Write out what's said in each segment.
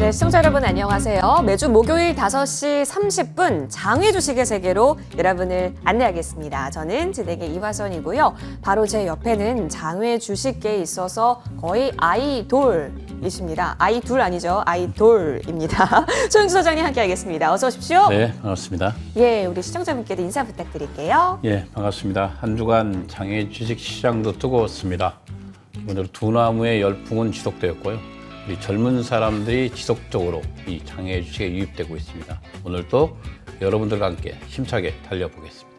네, 시청자 여러분 안녕하세요. 매주 목요일 5시 30분 장외 주식의 세계로 여러분을 안내하겠습니다. 저는 진행의 이화선이고요. 바로 제 옆에는 장외 주식계에 있어서 거의 아이돌이십니다. 아이둘 아니죠. 아이돌입니다. 조영주 소장님 함께하겠습니다. 어서 오십시오. 네, 반갑습니다. 예, 우리 시청자분께도 인사 부탁드릴게요. 예, 반갑습니다. 한 주간 장외 주식 시장도 뜨거웠습니다. 오늘 두나무의 열풍은 지속되었고요. 우리 젊은 사람들이 지속적으로 이 장외 주식에 유입되고 있습니다. 오늘도 여러분들과 함께 힘차게 달려보겠습니다.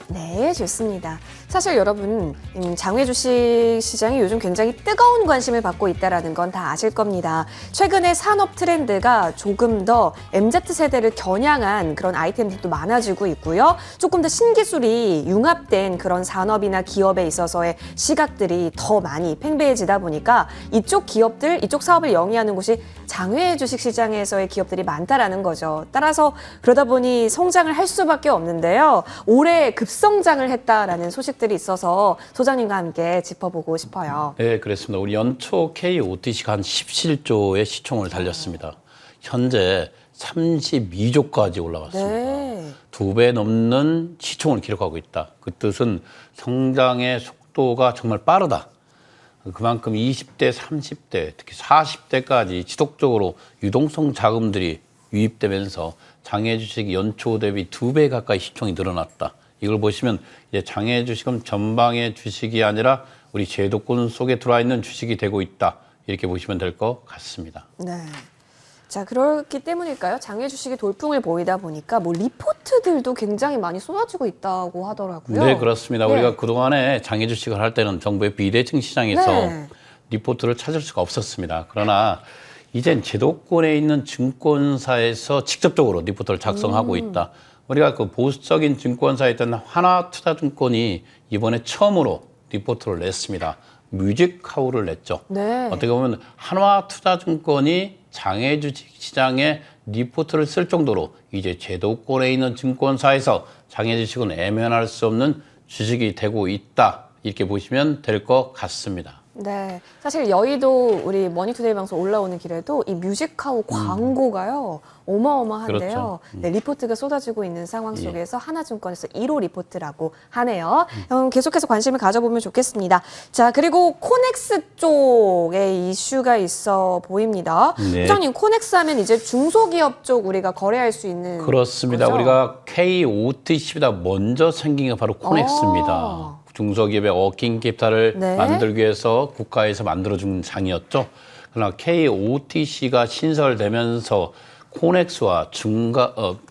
네, 좋습니다. 사실 여러분, 장외 주식 시장이 요즘 굉장히 뜨거운 관심을 받고 있다는 건 다 아실 겁니다. 최근에 산업 트렌드가 조금 더 MZ세대를 겨냥한 그런 아이템들도 많아지고 있고요. 조금 더 신기술이 융합된 그런 산업이나 기업에 있어서의 시각들이 더 많이 팽배해지다 보니까 이쪽 기업들, 이쪽 사업을 영위하는 곳이 장외 주식 시장에서의 기업들이 많다라는 거죠. 따라서 그러다 보니 성장을 할 수밖에 없는데요. 올해 급성장을 했다라는 소식들이 있어서 소장님과 함께 짚어보고 싶어요. 네, 그렇습니다. 우리 연초 KOTC가 한 17조의 시총을 달렸습니다. 현재 32조까지 올라왔습니다. 네. 2배 넘는 시총을 기록하고 있다. 그 뜻은 성장의 속도가 정말 빠르다. 그만큼 20대, 30대, 특히 40대까지 지속적으로 유동성 자금들이 유입되면서 장외 주식이 연초 대비 2배 가까이 시총이 늘어났다. 이걸 보시면 이제 장외 주식은 전방의 주식이 아니라 우리 제도권 속에 들어와 있는 주식이 되고 있다. 이렇게 보시면 될 것 같습니다. 네. 자, 그렇기 때문일까요? 장외 주식이 돌풍을 보이다 보니까 뭐 리포트들도 굉장히 많이 쏟아지고 있다고 하더라고요. 네, 그렇습니다. 네. 우리가 그동안에 장외 주식을 할 때는 정부의 비대칭 시장에서 네. 리포트를 찾을 수가 없었습니다. 그러나 이젠 제도권에 있는 증권사에서 직접적으로 리포트를 작성하고 있다. 우리가 그 보수적인 증권사였던 하나투자증권이 이번에 처음으로 리포트를 냈습니다. 뮤직하우를 냈죠. 네. 어떻게 보면 한화투자증권이 장외 주식 시장에 리포트를 쓸 정도로 이제 제도권에 있는 증권사에서 장외 주식은 애면할 수 없는 주식이 되고 있다. 이렇게 보시면 될 것 같습니다. 네. 사실 여의도 우리 머니투데이 방송 올라오는 길에도 이 뮤직하우 광고가요. 어마어마한데요. 그렇죠. 네, 리포트가 쏟아지고 있는 상황 속에서 하나증권에서 1호 리포트라고 하네요. 계속해서 관심을 가져보면 좋겠습니다. 자, 그리고 코넥스 쪽에 이슈가 있어 보입니다. 네. 소장님, 코넥스 하면 이제 중소기업 쪽 우리가 거래할 수 있는 그렇습니다. 거죠? 우리가 KOTC보다 먼저 생긴 게 바로 코넥스입니다. 중소기업의 워킹 캐피탈을 네. 만들기 위해서 국가에서 만들어준 장이었죠. 그러나 KOTC가 신설되면서 코넥스와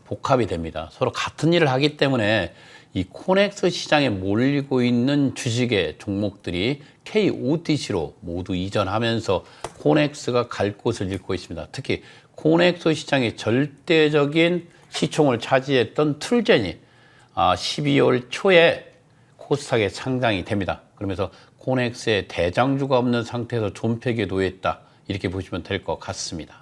복합이 됩니다. 서로 같은 일을 하기 때문에 이 코넥스 시장에 몰리고 있는 주식의 종목들이 KOTC로 모두 이전하면서 코넥스가 갈 곳을 잃고 있습니다. 특히 코넥스 시장의 절대적인 시총을 차지했던 툴젠이 12월 초에 코스닥에 상장이 됩니다. 그러면서 코넥스의 대장주가 없는 상태에서 존폐기에 놓여있다. 이렇게 보시면 될 것 같습니다.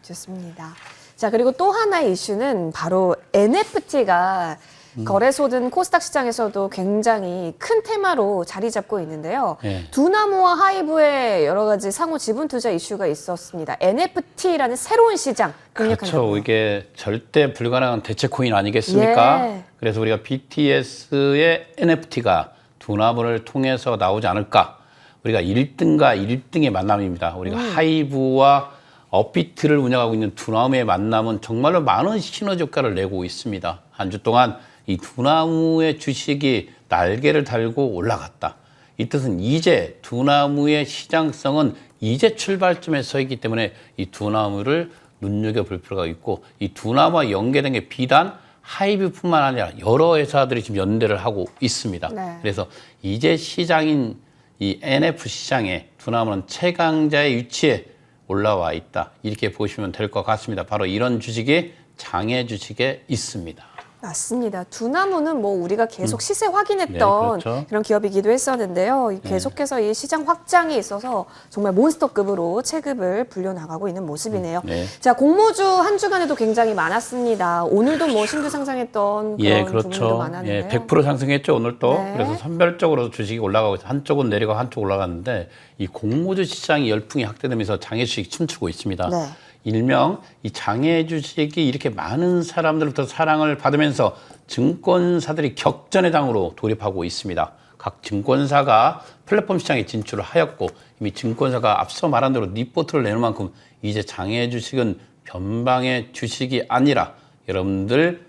좋습니다. 자, 그리고 또 하나의 이슈는 바로 NFT가 거래소든 코스닥 시장에서도 굉장히 큰 테마로 자리 잡고 있는데요. 네. 두나무와 하이브의 여러 가지 상호 지분 투자 이슈가 있었습니다. NFT라는 새로운 시장 공략한다고요. 그렇죠. 이게 절대 불가능한 대체 코인 아니겠습니까? 예. 그래서 우리가 BTS의 NFT가 두나무를 통해서 나오지 않을까? 우리가 1등과 1등의 만남입니다. 우리가 하이브와 업비트를 운영하고 있는 두나무의 만남은 정말로 많은 시너지 효과를 내고 있습니다. 한 주 동안 이 두나무의 주식이 날개를 달고 올라갔다. 이 뜻은 이제 두나무의 시장성은 이제 출발점에 서 있기 때문에 이 두나무를 눈여겨볼 필요가 있고, 이 두나무와 연계된 게 비단 하이브뿐만 아니라 여러 회사들이 지금 연대를 하고 있습니다. 네. 그래서 이제 시장인 이 NFT 시장에 두나무는 최강자의 위치에 올라와 있다. 이렇게 보시면 될 것 같습니다. 바로 이런 주식이 장외 주식에 있습니다. 맞습니다. 두나무는 뭐 우리가 계속 시세 확인했던 네, 그렇죠. 그런 기업이기도 했었는데요. 계속해서 이 시장 확장에 있어서 정말 몬스터급으로 체급을 불려나가고 있는 모습이네요. 네. 자, 공모주 한 주간에도 굉장히 많았습니다. 오늘도 뭐 신규 상장했던 그런 부분도 그렇죠. 많았는데요. 100% 상승했죠, 오늘 또. 네. 그래서 선별적으로 주식이 올라가고 있어요. 한쪽은 내려가고 한쪽 올라갔는데 이 공모주 시장이 열풍이 확대되면서 장외 주식이 춤추고 있습니다. 네. 일명 이 장외 주식이 이렇게 많은 사람들로부터 사랑을 받으면서 증권사들이 격전의 장으로 돌입하고 있습니다. 각 증권사가 플랫폼 시장에 진출을 하였고 이미 증권사가 앞서 말한 대로 리포트를 내는 만큼 이제 장외 주식은 변방의 주식이 아니라 여러분들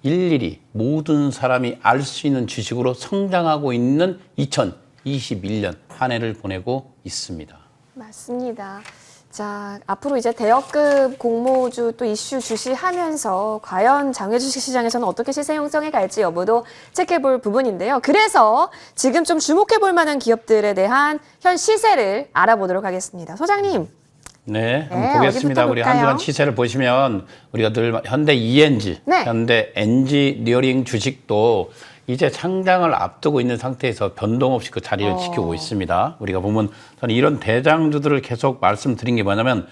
일일이 모든 사람이 알 수 있는 주식으로 성장하고 있는 2021년 한 해를 보내고 있습니다. 맞습니다. 자, 앞으로 이제 대여급 공모주 또 이슈 주시하면서 과연 장외 주식 시장에서는 어떻게 시세 형성해 갈지 여부도 체크해볼 부분인데요. 그래서 지금 좀 주목해볼 만한 기업들에 대한 현 시세를 알아보도록 하겠습니다. 소장님. 네, 한번 보겠습니다. 우리 볼까요? 한주간 시세를 보시면 우리가 늘 현대 ENG, 네. 현대 엔지니어링 주식도 이제 상장을 앞두고 있는 상태에서 변동 없이 그 자리를 지키고 있습니다. 우리가 보면 저는 이런 대장주들을 계속 말씀드린 게 뭐냐면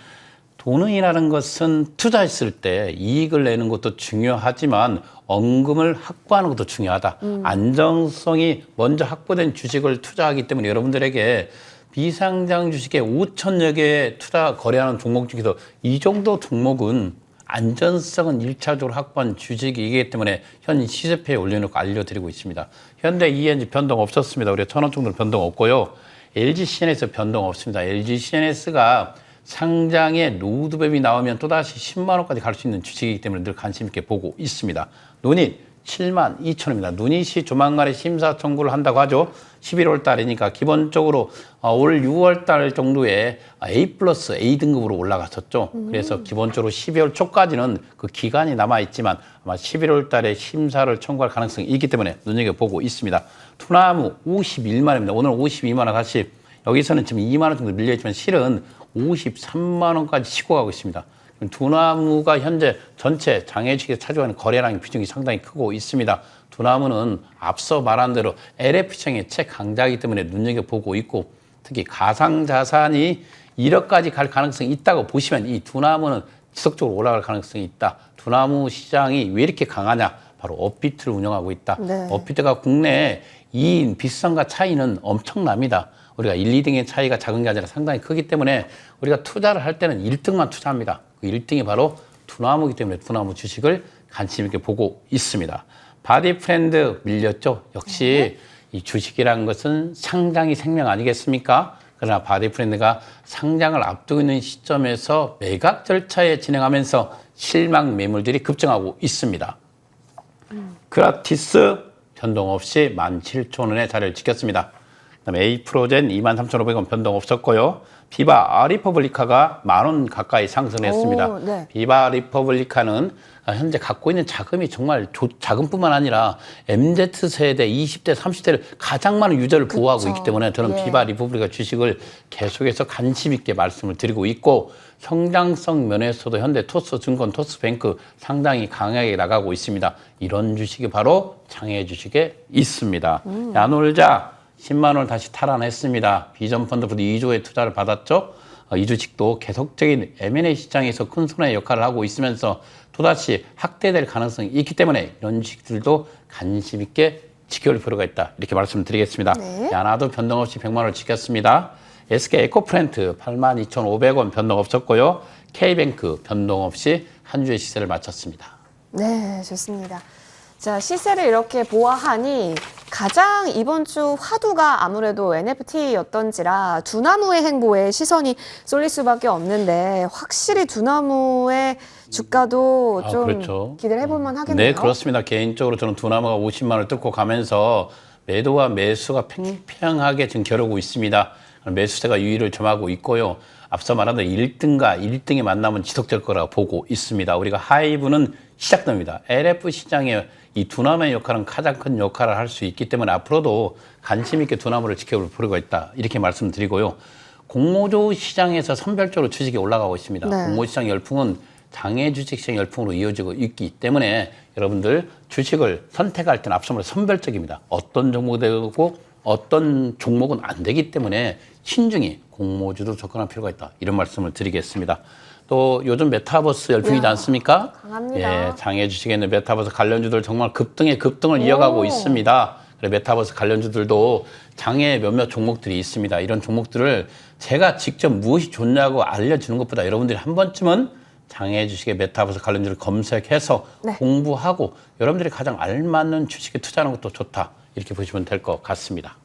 돈이라는 것은 투자했을 때 이익을 내는 것도 중요하지만 원금을 확보하는 것도 중요하다. 안정성이 먼저 확보된 주식을 투자하기 때문에 여러분들에게 비상장 주식에 5천여 개 투자 거래하는 종목 중에서 이 정도 종목은 안전성은 1차적으로 확보한 주식이기 때문에 현 시세표에 올려놓고 알려드리고 있습니다. 현대 ENG 변동 없었습니다. 우리가 1,000원 정도 변동 없고요. LG CNS 변동 없습니다. LG CNS가 상장에 로드맵이 나오면 또다시 10만 원까지 갈 수 있는 주식이기 때문에 늘 관심 있게 보고 있습니다. 논잇 72,000원입니다. 누닛이 조만간에 심사 청구를 한다고 하죠. 11월 달이니까 기본적으로 올 6월 달 정도에 A 플러스 A 등급으로 올라갔었죠. 그래서 기본적으로 12월 초까지는 그 기간이 남아있지만 아마 11월 달에 심사를 청구할 가능성이 있기 때문에 눈여겨보고 있습니다. 투나무 51만 원입니다. 오늘 52만 원 다시 여기서는 지금 2만 원 정도 밀려있지만 실은 53만 원까지 치고 가고 있습니다. 두나무가 현재 전체 장외주식에 차지하는 거래량 비중이 상당히 크고 있습니다. 두나무는 앞서 말한 대로 LF시장의 최강자이기 때문에 눈여겨보고 있고 특히 가상자산이 1억까지 갈 가능성이 있다고 보시면 이 두나무는 지속적으로 올라갈 가능성이 있다. 두나무 시장이 왜 이렇게 강하냐? 바로 업비트를 운영하고 있다. 네. 업비트가 국내 2인 비슷성과 차이는 엄청납니다. 우리가 1, 2등의 차이가 작은 게 아니라 상당히 크기 때문에 우리가 투자를 할 때는 1등만 투자합니다. 그 1등이 바로 두나무이기 때문에 두나무 주식을 관심 있게 보고 있습니다. 바디프렌드 밀렸죠. 역시 이 주식이라는 것은 상장이 생명 아니겠습니까? 그러나 바디프렌드가 상장을 앞두고 있는 시점에서 매각 절차에 진행하면서 실망 매물들이 급증하고 있습니다. 그라티스 변동 없이 17,000원의 자리를 지켰습니다. 그다음에 에이프로젠 23,500원 변동 없었고요. 비바 리퍼블리카가 10,000원 가까이 상승했습니다. 오, 네. 비바 리퍼블리카는 현재 갖고 있는 자금이 정말 자금뿐만 아니라 MZ세대, 20대, 30대를 가장 많은 유저를 보호하고 있기 때문에 저는 예. 비바 리퍼블리카 주식을 계속해서 관심 있게 말씀을 드리고 있고 성장성 면에서도 현대 토스증권, 토스뱅크 상당히 강하게 나가고 있습니다. 이런 주식이 바로 장외 주식에 있습니다. 야놀자 10만 원을 다시 탈환했습니다. 비전펀드부터 2조의 투자를 받았죠. 이 주식도 계속적인 M&A 시장에서 큰 손해 역할을 하고 있으면서 또다시 확대될 가능성이 있기 때문에 이런 주식들도 관심 있게 지켜볼 필요가 있다. 이렇게 말씀드리겠습니다. 네. 야나도 변동 없이 100만 원을 지켰습니다. SK 에코프렌트 82,500원 변동 없었고요. K뱅크 변동 없이 한 주의 시세를 마쳤습니다. 네, 좋습니다. 자, 시세를 이렇게 보아하니 가장 이번 주 화두가 아무래도 NFT였던지라 두나무의 행보에 시선이 쏠릴 수밖에 없는데 확실히 두나무의 주가도 좀 그렇죠. 기대를 해볼 만하겠네요. 네, 그렇습니다. 개인적으로 저는 두나무가 50만 원을 뚫고 가면서 매도와 매수가 팽팽하게 지금 겨루고 있습니다. 매수세가 유의를 점하고 있고요. 앞서 말한 대로 1등과 1등의 만남은 지속될 거라고 보고 있습니다. 우리가 하이브는 시작됩니다. LF 시장에 이 두나무의 역할은 가장 큰 역할을 할 수 있기 때문에 앞으로도 관심 있게 두나무를 지켜볼 필요가 있다. 이렇게 말씀드리고요. 공모주 시장에서 선별적으로 주식이 올라가고 있습니다. 네. 공모주 시장 열풍은 장외 주식시장 열풍으로 이어지고 있기 때문에 여러분들 주식을 선택할 때는 앞서 말해 선별적입니다. 어떤 종목이 되고 어떤 종목은 안 되기 때문에 신중히 공모주도 접근할 필요가 있다. 이런 말씀을 드리겠습니다. 또 요즘 메타버스 열풍이지 않습니까? 강합니다. 예, 장외 주식에 있는 메타버스 관련주들 정말 급등을 이어가고 있습니다. 그래 메타버스 관련주들도 장외 몇몇 종목들이 있습니다. 이런 종목들을 제가 직접 무엇이 좋냐고 알려주는 것보다 여러분들이 한 번쯤은 장외 주식의 메타버스 관련주를 검색해서 네. 공부하고 여러분들이 가장 알맞는 주식에 투자하는 것도 좋다. 이렇게 보시면 될 것 같습니다.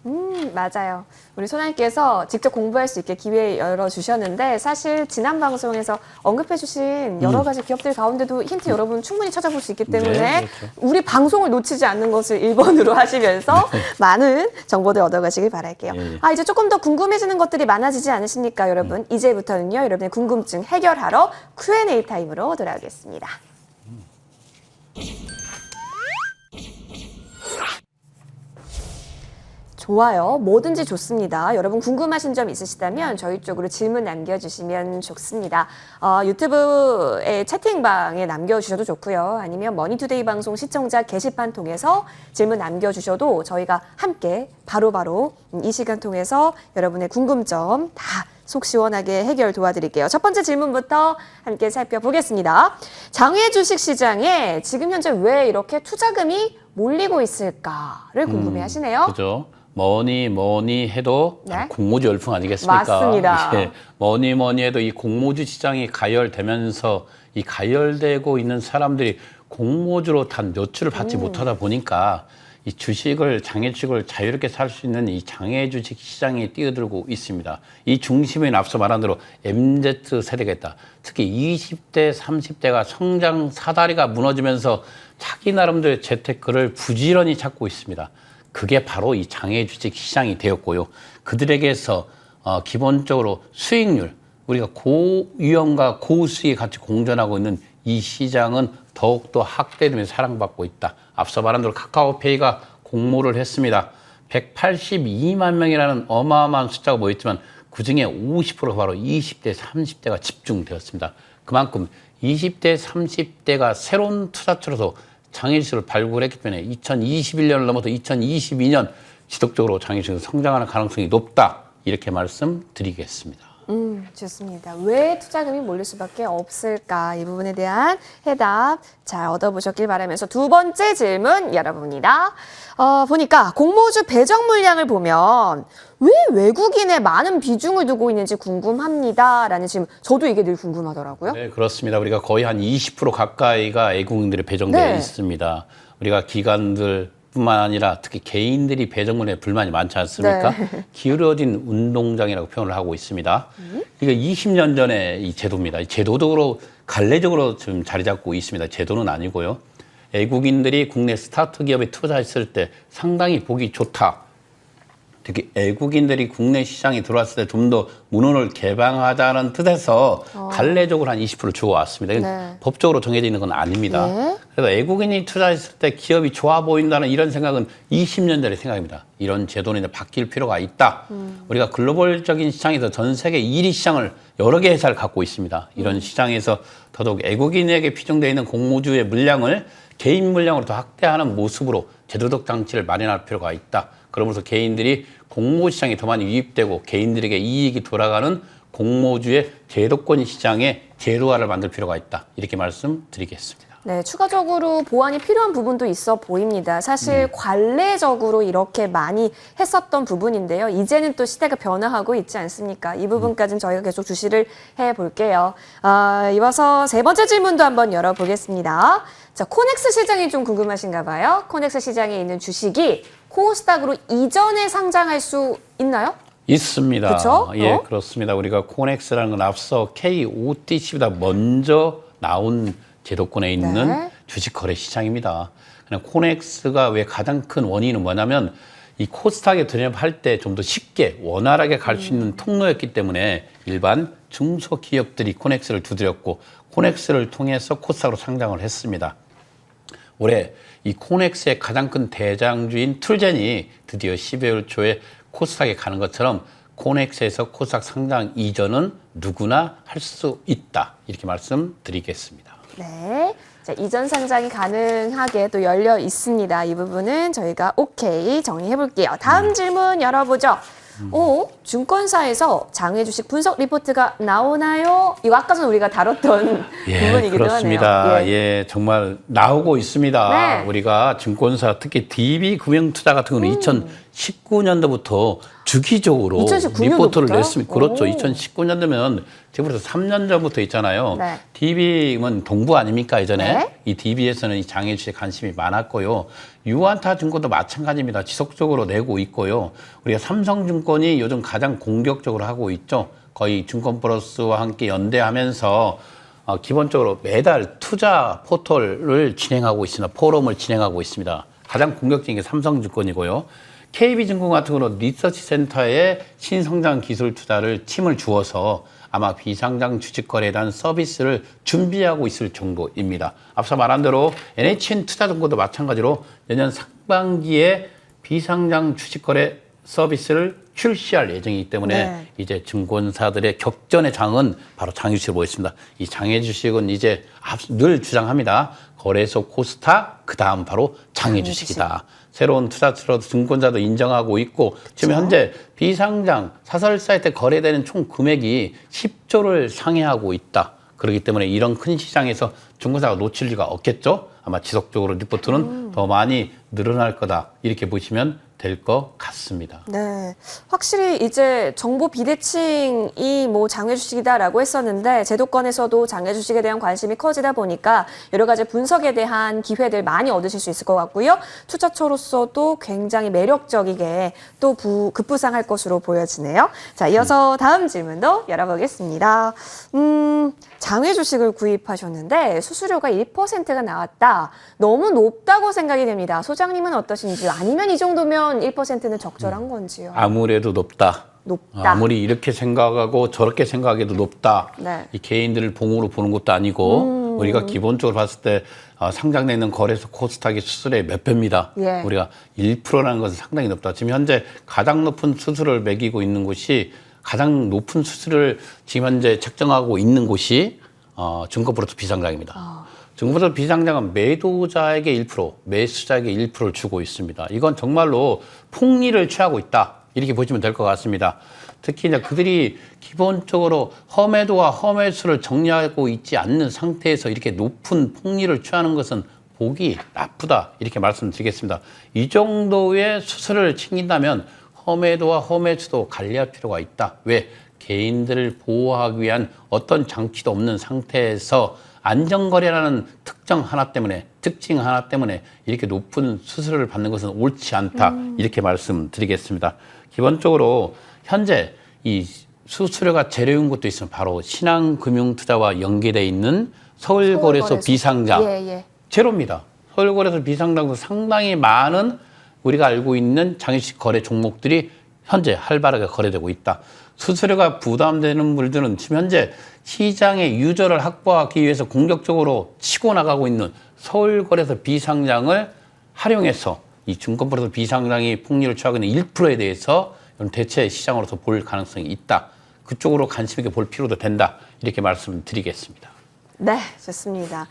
맞아요. 우리 소장님께서 직접 공부할 수 있게 기회 열어주셨는데 사실 지난 방송에서 언급해주신 여러 가지 기업들 가운데도 힌트 여러분 충분히 찾아볼 수 있기 때문에 네, 그렇죠. 우리 방송을 놓치지 않는 것을 1번으로 하시면서 많은 정보들 얻어가시길 바랄게요. 예. 이제 조금 더 궁금해지는 것들이 많아지지 않으십니까, 여러분? 이제부터는요, 여러분의 궁금증 해결하러 Q&A 타임으로 돌아오겠습니다. 좋아요. 뭐든지 좋습니다. 여러분 궁금하신 점 있으시다면 저희 쪽으로 질문 남겨주시면 좋습니다. 유튜브의 채팅방에 남겨주셔도 좋고요. 아니면 머니투데이 방송 시청자 게시판 통해서 질문 남겨주셔도 저희가 함께 바로바로 이 시간 통해서 여러분의 궁금점 다 속 시원하게 해결 도와드릴게요. 첫 번째 질문부터 함께 살펴보겠습니다. 장외 주식 시장에 지금 현재 왜 이렇게 투자금이 몰리고 있을까를 궁금해 하시네요. 그죠? 뭐니 해도 네. 공모주 열풍 아니겠습니까? 맞습니다. 예, 뭐니 해도 이 공모주 시장이 가열되면서 이 가열되고 있는 사람들이 공모주로 단 몇 주를 받지 못하다 보니까 이 주식을 장외 주식을 자유롭게 살 수 있는 이 장외 주식 시장이 뛰어들고 있습니다. 이 중심에는 앞서 말한 대로 MZ 세대가 있다. 특히 20대, 30대가 성장 사다리가 무너지면서 자기 나름대로의 재테크를 부지런히 찾고 있습니다. 그게 바로 이 장외 주식 시장이 되었고요. 그들에게서 기본적으로 수익률, 우리가 고위험과 고수익이 같이 공존하고 있는 이 시장은 더욱더 확대되면서 사랑받고 있다. 앞서 말한 대로 카카오페이가 공모를 했습니다. 182만 명이라는 어마어마한 숫자가 모였지만 그중에 50%가 바로 20대, 30대가 집중되었습니다. 그만큼 20대, 30대가 새로운 투자처로서 장외주식을 발굴했기 때문에 2021년을 넘어서 2022년 지속적으로 장외주식은 성장하는 가능성이 높다. 이렇게 말씀드리겠습니다. 좋습니다. 왜 투자금이 몰릴 수밖에 없을까? 이 부분에 대한 해답 잘 얻어보셨길 바라면서 두 번째 질문 열어봅니다. 보니까 공모주 배정 물량을 보면 왜 외국인에 많은 비중을 두고 있는지 궁금합니다. 라는 질문. 저도 이게 늘 궁금하더라고요. 네, 그렇습니다. 우리가 거의 한 20% 가까이가 외국인들이 배정되어 네. 있습니다. 우리가 기관들 뿐만 아니라 특히 개인들이 배정물에 불만이 많지 않습니까? 네. 기울어진 운동장이라고 표현을 하고 있습니다. 이게 20년 전에 이 제도입니다. 이 제도적으로 관례적으로 지금 자리 잡고 있습니다. 제도는 아니고요. 외국인들이 국내 스타트 기업에 투자했을 때 상당히 보기 좋다. 특히 외국인들이 국내 시장에 들어왔을 때 좀 더 문헌을 개방하자는 뜻에서 관례적으로 한 20% 주어왔습니다. 이건 네. 법적으로 정해져 있는 건 아닙니다. 네. 그래서 외국인이 투자했을 때 기업이 좋아 보인다는 이런 생각은 20년 전의 생각입니다. 이런 제도는 이제 바뀔 필요가 있다. 우리가 글로벌적인 시장에서 전 세계 1위 시장을 여러 개 회사를 갖고 있습니다. 이런 시장에서 더더욱 외국인에게 피정되어 있는 공모주의 물량을 개인 물량으로 더 확대하는 모습으로 제도적 장치를 마련할 필요가 있다. 그러면서 개인들이 공모시장에 더 많이 유입되고 개인들에게 이익이 돌아가는 공모주의 제도권 시장의 제도화를 만들 필요가 있다. 이렇게 말씀드리겠습니다. 네, 추가적으로 보완이 필요한 부분도 있어 보입니다. 사실 관례적으로 이렇게 많이 했었던 부분인데요. 이제는 또 시대가 변화하고 있지 않습니까? 이 부분까지는 저희가 계속 주시를 해볼게요. 이어서 세 번째 질문도 한번 열어보겠습니다. 자, 코넥스 시장이 좀 궁금하신가 봐요. 코넥스 시장에 있는 주식이 코스닥으로 이전에 상장할 수 있나요? 있습니다. 그쵸? 예, 그렇습니다. 우리가 코넥스라는 건 앞서 KOTC보다 먼저 나온 제도권에 있는 네. 주식 거래 시장입니다. 그냥 코넥스가 왜 가장 큰 원인은 뭐냐면 이 코스닥에 들어갈 때 좀 더 쉽게 원활하게 갈 수 있는 통로였기 때문에 일반 중소기업들이 코넥스를 두드렸고 코넥스를 통해서 코스닥으로 상장을 했습니다. 올해 이 코넥스의 가장 큰 대장주인 툴젠이 드디어 12월 초에 코스닥에 가는 것처럼 코넥스에서 코스닥 상장 이전은 누구나 할 수 있다. 이렇게 말씀드리겠습니다. 네. 자, 이전 상장이 가능하게 또 열려 있습니다. 이 부분은 저희가 오케이 정리해 볼게요. 다음 질문 열어보죠. 증권사에서 장외 주식 분석 리포트가 나오나요? 이거 아까 전에 우리가 다뤘던 부분이기도 그렇습니다. 하네요. 예, 정말 나오고 있습니다. 네. 우리가 증권사 특히 DB 금융투자 같은 경우는 2019년도부터 주기적으로 2019년도부터요? 리포트를 냈습니다. 그렇죠. 오. 2019년도면 지금부터 3년 전부터 있잖아요. 네. DB는 동부 아닙니까 예전에? 네. 이 DB에서는 이 장애 주식에 관심이 많았고요. 유안타 증권도 마찬가지입니다. 지속적으로 내고 있고요. 우리가 삼성증권이 요즘 가장 공격적으로 하고 있죠. 거의 증권 플러스와 함께 연대하면서 기본적으로 매달 투자 포털을 진행하고 있습니다. 포럼을 진행하고 있습니다. 가장 공격적인 게 삼성증권이고요. KB증권 같은 경우는 리서치 센터에 신성장 기술 투자를 팀을 주어서 아마 비상장 주식거래에 대한 서비스를 준비하고 있을 정도입니다. 앞서 말한 대로 NHN 투자증권도 마찬가지로 내년 상반기에 비상장 주식거래 서비스를 출시할 예정이기 때문에 네. 이제 증권사들의 격전의 장은 바로 장유주식을 보겠습니다. 이 장유주식은 이제 늘 주장합니다. 거래소 코스닥, 그 다음 바로 장유주식이다. 새로운 투자 증권사도 인정하고 있고 지금 현재 비상장 사설 사이트에 거래되는 총 금액이 10조를 상회하고 있다. 그렇기 때문에 이런 큰 시장에서 증권사가 놓칠 리가 없겠죠. 아마 지속적으로 리포트는 더 많이 늘어날 거다. 이렇게 보시면 될 것 같습니다. 네, 확실히 이제 정보 비대칭이 뭐 장외 주식이다라고 했었는데 제도권에서도 장외 주식에 대한 관심이 커지다 보니까 여러 가지 분석에 대한 기회들 많이 얻으실 수 있을 것 같고요. 투자처로서도 굉장히 매력적이게 또 급부상할 것으로 보여지네요. 자, 이어서 다음 질문도 열어보겠습니다. 장외 주식을 구입하셨는데 수수료가 1%가 나왔다. 너무 높다고 생각이 됩니다. 소장님은 어떠신지요? 아니면 이 정도면 1%는 적절한 건지요? 아무래도 높다. 높다. 아무리 이렇게 생각하고 저렇게 생각해도 높다. 네. 이 개인들을 봉으로 보는 것도 아니고 우리가 기본적으로 봤을 때 상장돼 있는 거래소 코스닥의 수수료의 몇 배입니다. 예. 우리가 1%라는 것은 상당히 높다. 지금 현재 가장 높은 수수료를 매기고 있는 곳이 가장 높은 수수료를 지금 현재 책정하고 있는 곳이 증권브로커 비상장입니다. 증권브로커 비상장은 매도자에게 1%, 매수자에게 1%를 주고 있습니다. 이건 정말로 폭리를 취하고 있다. 이렇게 보시면 될 것 같습니다. 특히 이제 그들이 기본적으로 험해도와 험해수를 정리하고 있지 않는 상태에서 이렇게 높은 폭리를 취하는 것은 보기 나쁘다. 이렇게 말씀드리겠습니다. 이 정도의 수수료를 챙긴다면 험해도와 험해수도 관리할 필요가 있다. 왜? 개인들을 보호하기 위한 어떤 장치도 없는 상태에서 안전거래라는 특징 하나 때문에 이렇게 높은 수수료를 받는 것은 옳지 않다. 이렇게 말씀드리겠습니다. 기본적으로 현재 이 수수료가 제로인 곳도 있으면 바로 신한금융투자와 연계되어 있는 서울거래소 비상장. 예. 제로입니다. 서울거래소 비상장도 상당히 많은 우리가 알고 있는 장유식 거래 종목들이 현재 활발하게 거래되고 있다. 수수료가 부담되는 분들은 지금 현재 시장의 유저를 확보하기 위해서 공격적으로 치고 나가고 있는 서울거래소 비상장을 활용해서 이 증권거래소 비상장이 폭리를 취하고 있는 1%에 대해서 대체 시장으로서 볼 가능성이 있다. 그쪽으로 관심 있게 볼 필요도 된다. 이렇게 말씀드리겠습니다. 네, 좋습니다.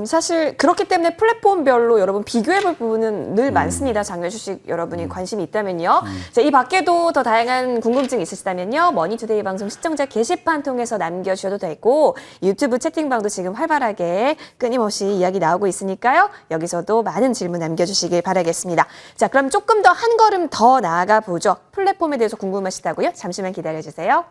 사실 그렇기 때문에 플랫폼별로 여러분 비교해볼 부분은 늘 많습니다. 장외 주식 여러분이 관심이 있다면요. 자, 이 밖에도 더 다양한 궁금증 있으시다면요. 머니투데이 방송 시청자 게시판 통해서 남겨주셔도 되고 유튜브 채팅방도 지금 활발하게 끊임없이 이야기 나오고 있으니까요. 여기서도 많은 질문 남겨주시길 바라겠습니다. 자, 그럼 조금 더 한 걸음 더 나아가 보죠. 플랫폼에 대해서 궁금하시다고요? 잠시만 기다려주세요.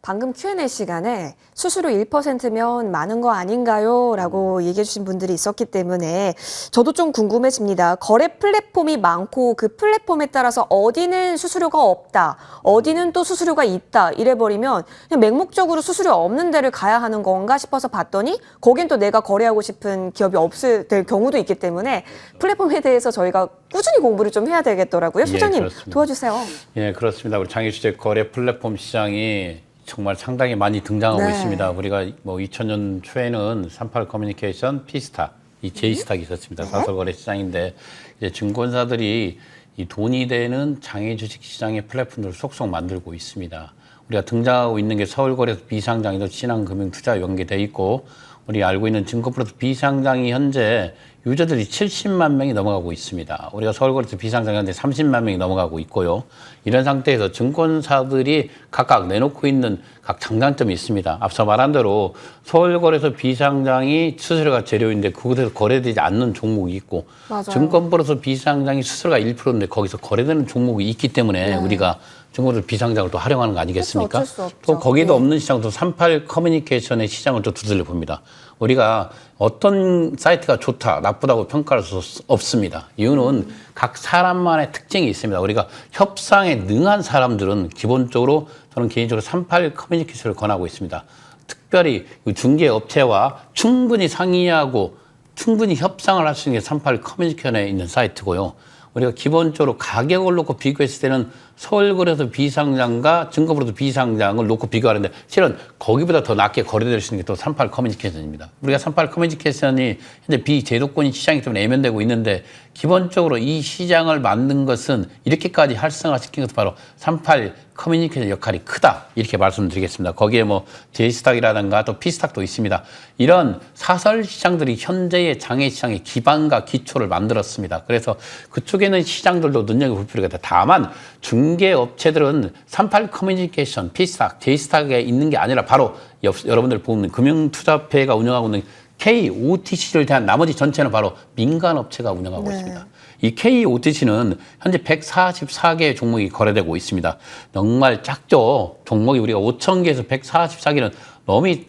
방금 Q&A 시간에 수수료 1%면 많은 거 아닌가요? 라고 얘기해 주신 분들이 있었기 때문에 저도 좀 궁금해집니다. 거래 플랫폼이 많고 그 플랫폼에 따라서 어디는 수수료가 없다, 어디는 또 수수료가 있다 이래버리면 그냥 맹목적으로 수수료 없는 데를 가야 하는 건가 싶어서 봤더니 거긴 또 내가 거래하고 싶은 기업이 없을 경우도 있기 때문에 플랫폼에 대해서 저희가 꾸준히 공부를 좀 해야 되겠더라고요. 소장님 그렇습니다. 도와주세요. 예, 그렇습니다. 우리 장유주식 거래 플랫폼 시장이 정말 상당히 많이 등장하고 네. 있습니다. 우리가 뭐 2000년 초에는 38 커뮤니케이션, 피스타, 이 제이스탁이 있었습니다. 사설거래 시장인데 이제 증권사들이 이 돈이 되는 장외 주식 시장의 플랫폼들을 속속 만들고 있습니다. 우리가 등장하고 있는 게 서울거래소 비상장에도 신한금융투자와 연계되어 있고, 우리 알고 있는 증권플러스 비상장이 현재 유저들이 70만 명이 넘어가고 있습니다. 우리가 서울거래소 비상장이 현재 30만 명이 넘어가고 있고요. 이런 상태에서 증권사들이 각각 내놓고 있는 각 장단점이 있습니다. 앞서 말한 대로 서울거래소 비상장이 수수료가 제로인데 그곳에서 거래되지 않는 종목이 있고, 맞아요. 증권플러스 비상장이 수수료가 1%인데 거기서 거래되는 종목이 있기 때문에 우리가 증권플러스 비상장을 또 활용하는 거 아니겠습니까? 어쩔 수 없죠. 또 거기도 없는 시장도 38 커뮤니케이션의 시장을 또 두들려 봅니다. 우리가 어떤 사이트가 좋다, 나쁘다고 평가할 수 없습니다. 이유는 각 사람만의 특징이 있습니다. 우리가 협상에 능한 사람들은 기본적으로 저는 개인적으로 38 커뮤니케이션을 권하고 있습니다. 특별히 중개업체와 충분히 상의하고 충분히 협상을 할 수 있는 게 38 커뮤니케이션에 있는 사이트고요. 우리가 기본적으로 가격을 놓고 비교했을 때는 서울거래소 비상장과 증권플러스 비상장을 놓고 비교하는데 실은 거기보다 더 낮게 거래될 수 있는 게 또 38 커뮤니케이션입니다. 우리가 38 커뮤니케이션이 현재 비제도권인 시장이기 때문에 애면되고 있는데, 기본적으로 이 시장을 만든 것은 이렇게까지 활성화시킨 것은 바로 38 커뮤니케이션 역할이 크다, 이렇게 말씀드리겠습니다. 거기에 뭐 J스탁이라든가 또 P스탁도 있습니다. 이런 사설 시장들이 현재의 장외 시장의 기반과 기초를 만들었습니다. 그래서 그쪽에는 시장들도 눈여겨볼 필요가 있다. 다만 중개업체들은 38 커뮤니케이션, P스탁, J스탁에 있는 게 아니라 바로 여러분들 보면 금융투자협회가 운영하고 있는 KOTC를 대한 나머지 전체는 바로 민간업체가 운영하고 있습니다. 이 KOTC는 현재 144개의 종목이 거래되고 있습니다. 정말 작죠. 종목이 우리가 5,000개에서 144개는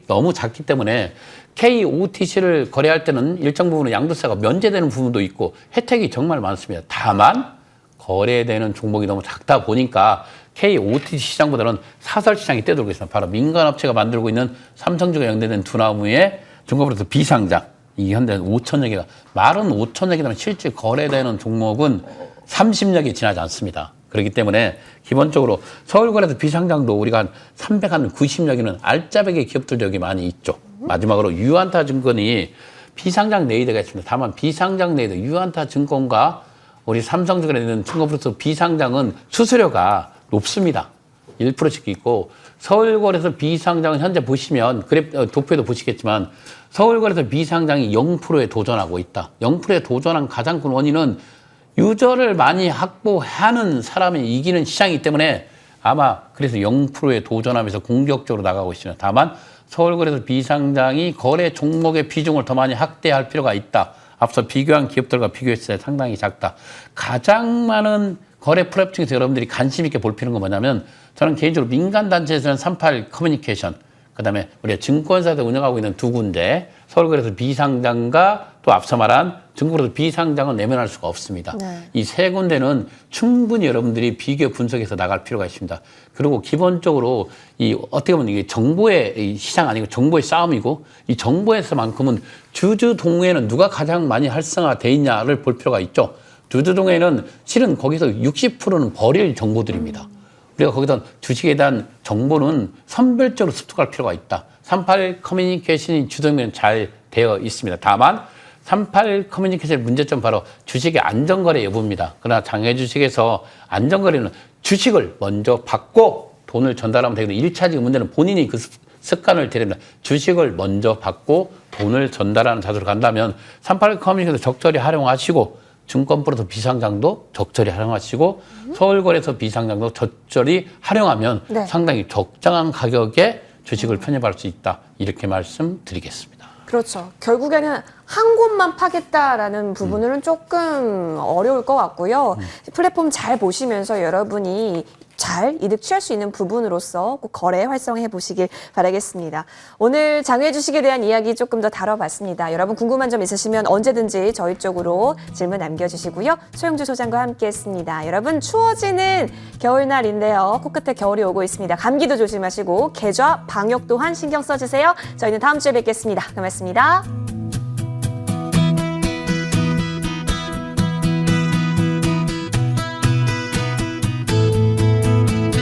너무 작기 때문에 KOTC를 거래할 때는 일정 부분은 양도세가 면제되는 부분도 있고 혜택이 정말 많습니다. 다만 거래되는 종목이 너무 작다 보니까 KOTC 시장보다는 사설 시장이 떼돌고 있습니다. 바로 민간업체가 만들고 있는 삼성주가 연계된 두나무의 증권플러스 비상장, 이 현재 5천여 개가, 말은 5천여 개라면 실제 거래되는 종목은 30여 개 지나지 않습니다. 그렇기 때문에 기본적으로 서울거래소 비상장도 우리가 한 390여 개는 알짜배기 기업들도 여기 많이 있죠. 마지막으로 유안타증권이 비상장 내의대가 있습니다. 다만 비상장 내의대 유안타증권과 우리 삼성증권에 있는 증권플러스 비상장은 수수료가 높습니다. 1%씩 있고, 서울거래소 비상장은 현재 보시면 도표에도 보시겠지만 서울거래소 비상장이 0%에 도전하고 있다. 0%에 도전한 가장 큰 원인은 유저를 많이 확보하는 사람이 이기는 시장이기 때문에 아마 그래서 0%에 도전하면서 공격적으로 나가고 있습니다. 다만 서울거래소 비상장이 거래 종목의 비중을 더 많이 확대할 필요가 있다. 앞서 비교한 기업들과 비교했을 때 상당히 작다. 가장 많은 거래 플랫폼 중에서 여러분들이 관심 있게 볼 필요한 건 뭐냐면, 저는 개인적으로 민간단체에서는 38 커뮤니케이션, 그 다음에 우리가 증권사에서 운영하고 있는 두 군데, 서울거래소 비상장과 또 앞서 말한 증권거래소 비상장은 내면할 수가 없습니다. 이 세 군데는 충분히 여러분들이 비교 분석해서 나갈 필요가 있습니다. 그리고 기본적으로 어떻게 보면 이게 정보의 시장 아니고 정보의 싸움이고, 이 정보에서만큼은 주주동호회는 누가 가장 많이 활성화돼 있냐를 볼 필요가 있죠. 주주동호회는 실은 거기서 60%는 버릴 정보들입니다. 우리가 거기다 주식에 대한 정보는 선별적으로 습득할 필요가 있다. 38 커뮤니케이션이 주동회는 잘 되어 있습니다. 다만 38 커뮤니케이션의 문제점 바로 주식의 안전거래 여부입니다. 그러나 장외 주식에서 안전거래는 주식을 먼저 받고 돈을 전달하면 되거든요. 1차적인 문제는 본인이 그 습관을 들입니다. 주식을 먼저 받고 돈을 전달하는 자세로 간다면 38 커뮤니케이션 적절히 활용하시고, 증권플러스 비상장도 적절히 활용하시고, 서울거래소 비상장도 적절히 활용하면 상당히 적정한 가격에 주식을 편입할 수 있다. 이렇게 말씀드리겠습니다. 그렇죠. 결국에는 한 곳만 파겠다라는 부분은 조금 어려울 것 같고요. 플랫폼 잘 보시면서 여러분이 잘 이득 취할 수 있는 부분으로서 꼭 거래 활성해 보시길 바라겠습니다. 오늘 장외 주식에 대한 이야기 조금 더 다뤄봤습니다. 여러분 궁금한 점 있으시면 언제든지 저희 쪽으로 질문 남겨주시고요. 소영주 소장과 함께했습니다. 여러분 추워지는 겨울날인데요. 코끝에 겨울이 오고 있습니다. 감기도 조심하시고 계좌 방역 또한 신경 써주세요. 저희는 다음 주에 뵙겠습니다. 고맙습니다.